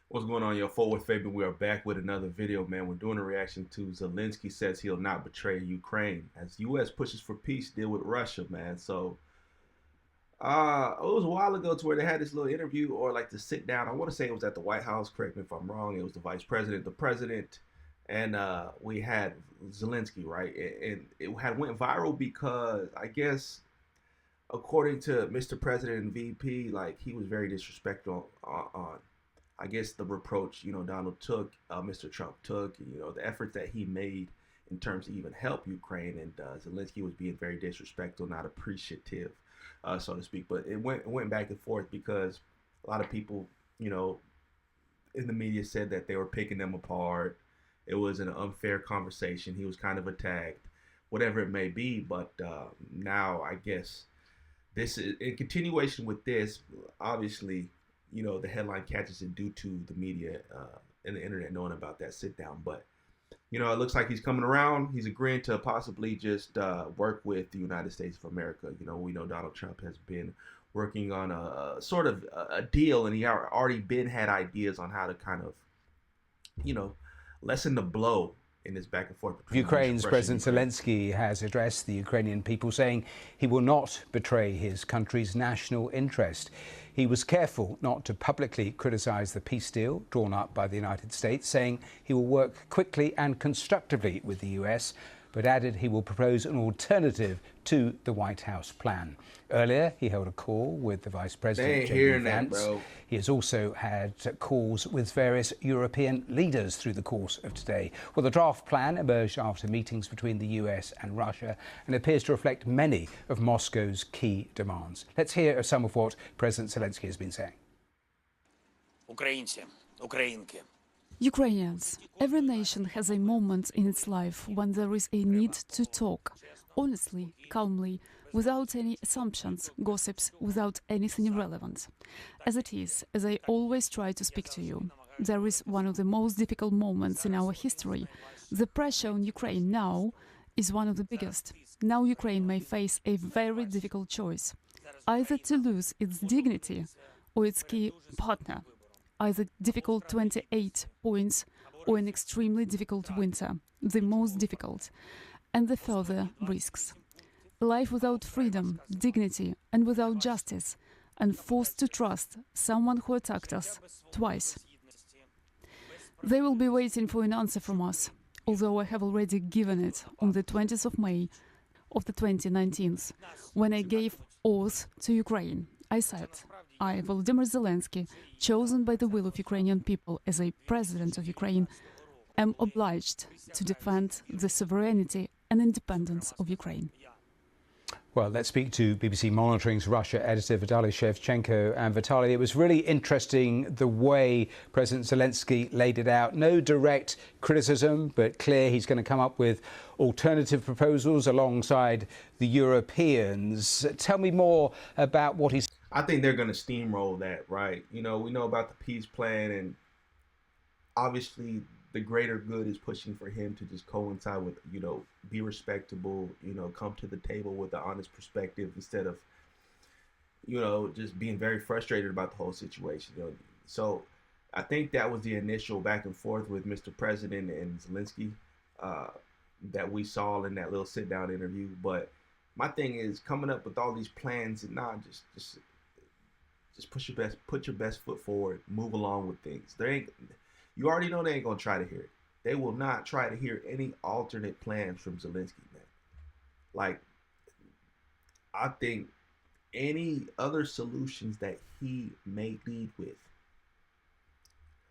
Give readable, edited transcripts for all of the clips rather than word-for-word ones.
What's going on, yo? Worth Fabian. We are back with another video, man. We're doing a reaction to Zelensky says he'll not betray Ukraine as U.S. pushes for peace deal with Russia, man. So, it was a while ago to where they had this little interview or like to sit down. I want to say it was at the White House. Correct me if I'm wrong. It was the vice president, the president, and we had Zelensky, right? And it had went viral because I guess according to Mr. President and VP, like he was very disrespectful on I guess the reproach, Donald took, Mr. Trump took, the efforts that he made in terms to even help Ukraine, and Zelensky was being very disrespectful, not appreciative, so to speak. But it went back and forth because a lot of people, in the media said that they were picking them apart. It was an unfair conversation. He was kind of attacked, whatever it may be. But now I guess this is in continuation with this. Obviously, the headline catches it due to the media and the internet knowing about that sit down. But, it looks like he's coming around. He's agreeing to possibly just work with the United States of America. We know Donald Trump has been working on a sort of a deal, and he already had ideas on how to kind of, lessen the blow in this back and forth between Ukraine's Russia President and Ukraine. Zelensky has addressed the Ukrainian people, saying he will not betray his country's national interest. He was careful not to publicly criticize the peace deal drawn up by the United States, saying he will work quickly and constructively with the US, but added he will propose an alternative to the White House plan. Earlier, he held a call with the Vice President, J.D. Vance. He has also had calls with various European leaders through the course of today. Well, the draft plan emerged after meetings between the US and Russia and appears to reflect many of Moscow's key demands. Let's hear some of what President Zelensky has been saying. Українці, українки. Ukrainians, every nation has a moment in its life when there is a need to talk, honestly, calmly, without any assumptions, gossips, without anything irrelevant. As it is, as I always try to speak to you, there is one of the most difficult moments in our history. The pressure on Ukraine now is one of the biggest. Now Ukraine may face a very difficult choice, either to lose its dignity or its key partner. Either difficult 28 points or an extremely difficult winter, the most difficult, and the further risks. Life without freedom, dignity, and without justice, and forced to trust someone who attacked us twice. They will be waiting for an answer from us, although I have already given it on the 20th of May of the 2019, when I gave oath to Ukraine. I said, I, Volodymyr Zelensky, chosen by the will of Ukrainian people as a president of Ukraine, am obliged to defend the sovereignty and independence of Ukraine. Well, let's speak to BBC Monitoring's Russia editor Vitaly Shevchenko. And Vitaly, it was really interesting the way President Zelensky laid it out. No direct criticism, but clear he's going to come up with alternative proposals alongside the Europeans. Tell me more about what he's... I think they're going to steamroll that, right? We know about the peace plan, and obviously the greater good is pushing for him to just coincide with, be respectable, come to the table with an honest perspective instead of, just being very frustrated about the whole situation. So I think that was the initial back and forth with Mr. President and Zelensky that we saw in that little sit down interview. But my thing is coming up with all these plans and not just put your best foot forward, move along with things. You already know they ain't gonna try to hear it. They will not try to hear any alternate plans from Zelensky, man. Like, I think any other solutions that he may lead with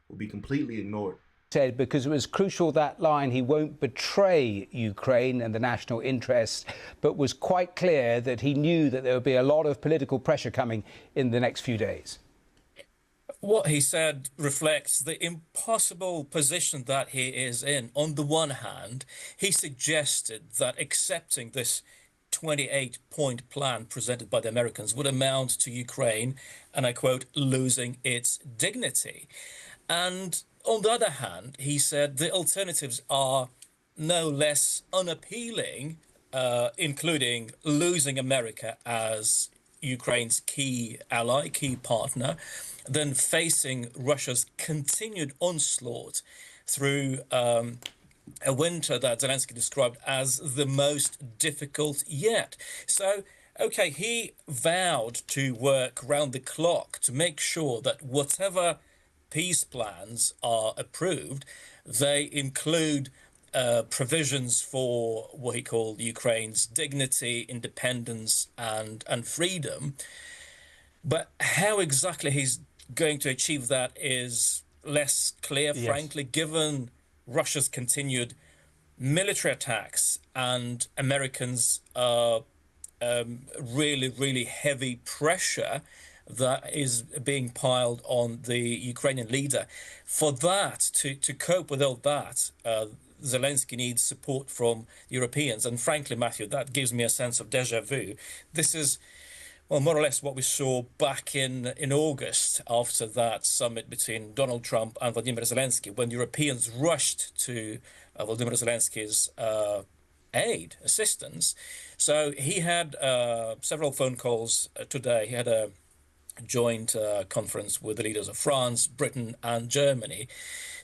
will be completely ignored. Said because it was crucial, that line, he won't betray Ukraine and the national interest, but was quite clear that he knew that there would be a lot of political pressure coming in the next few days. What he said reflects the impossible position that he is in. On the one hand, he suggested that accepting this 28-point plan presented by the Americans would amount to Ukraine, and I quote, losing its dignity. And on the other hand, he said the alternatives are no less unappealing, including losing America as Ukraine's key ally, key partner, then facing Russia's continued onslaught through a winter that Zelensky described as the most difficult yet. So, okay, he vowed to work round the clock to make sure that whatever peace plans are approved, they include provisions for what he called Ukraine's dignity, independence, and freedom. But how exactly he's going to achieve that is less clear, Yes. frankly, given Russia's continued military attacks and Americans' really, really heavy pressure that is being piled on the Ukrainian leader. For that, to cope with all that, Zelensky needs support from Europeans. And frankly, Matthew, that gives me a sense of deja vu. This is, well, more or less what we saw back in August after that summit between Donald Trump and Vladimir Zelensky, when Europeans rushed to Vladimir Zelensky's aid, assistance. So he had several phone calls today. He had a joint conference with the leaders of France, Britain, and Germany.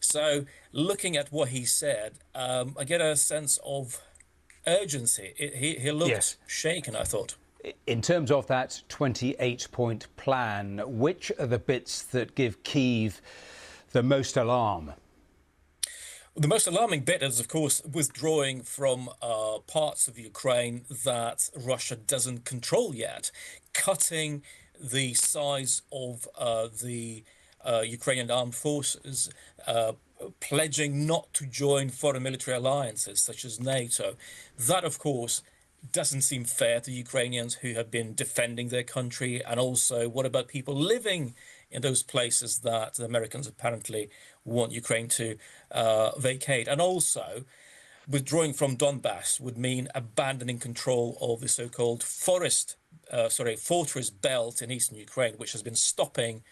So looking at what he said, I get a sense of urgency. He looked Yes. shaken, I thought. In terms of that 28-point plan, which are the bits that give Kyiv the most alarm? The most alarming bit is, of course, withdrawing from parts of Ukraine that Russia doesn't control yet, cutting the size of the Ukrainian armed forces, pledging not to join foreign military alliances such as NATO. That, of course, doesn't seem fair to Ukrainians who have been defending their country. And also, what about people living in those places that the Americans apparently want Ukraine to vacate? And also, withdrawing from Donbass would mean abandoning control of the so-called fortress belt in eastern Ukraine, which has been stopping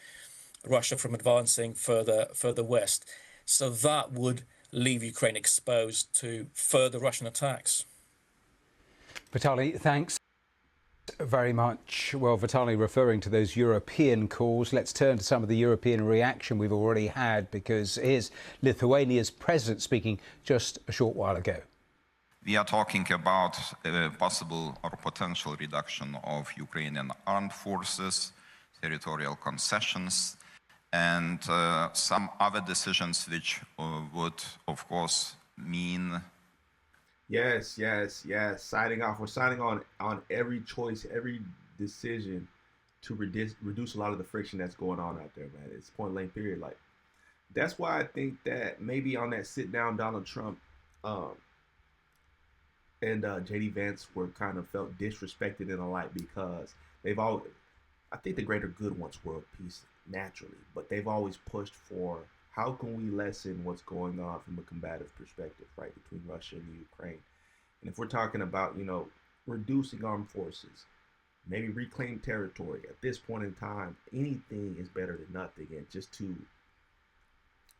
Russia from advancing further west. So that would leave Ukraine exposed to further Russian attacks. Vitaly, thanks very much. Well, Vitaly, referring to those European calls, let's turn to some of the European reaction we've already had, because here's Lithuania's president speaking just a short while ago. We are talking about a possible or potential reduction of Ukrainian armed forces, territorial concessions, and some other decisions which would, of course, mean... Yes. Signing off. We're signing on every choice, every decision to reduce a lot of the friction that's going on out there, man. It's point blank period. Like, that's why I think that maybe on that sit down, Donald Trump and J.D. Vance were kind of felt disrespected in the light, because they've all, I think the greater good wants world peace naturally, but they've always pushed for how can we lessen what's going on from a combative perspective, right, between Russia and Ukraine. And if we're talking about, reducing armed forces, maybe reclaim territory, at this point in time, anything is better than nothing. And just to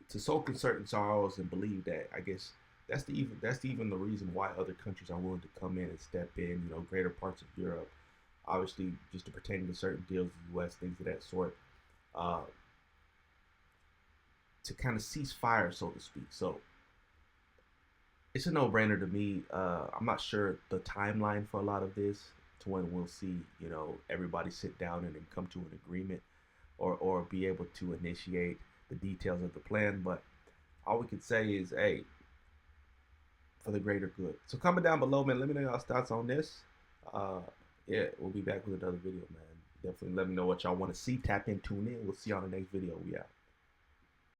soak in certain sorrows and believe that, I guess that's even the reason why other countries are willing to come in and step in, greater parts of Europe, obviously just to pertain to certain deals with the U.S., things of that sort, to kind of cease fire, so to speak. So it's a no-brainer to me. I'm not sure the timeline for a lot of this, to when we'll see, everybody sit down and then come to an agreement, or be able to initiate the details of the plan. But all we can say is, hey, for the greater good. So comment down below, man. Let me know y'all's thoughts on this. Yeah, we'll be back with another video, man. Definitely let me know what y'all want to see. Tap in, tune in. We'll see you on the next video. We out.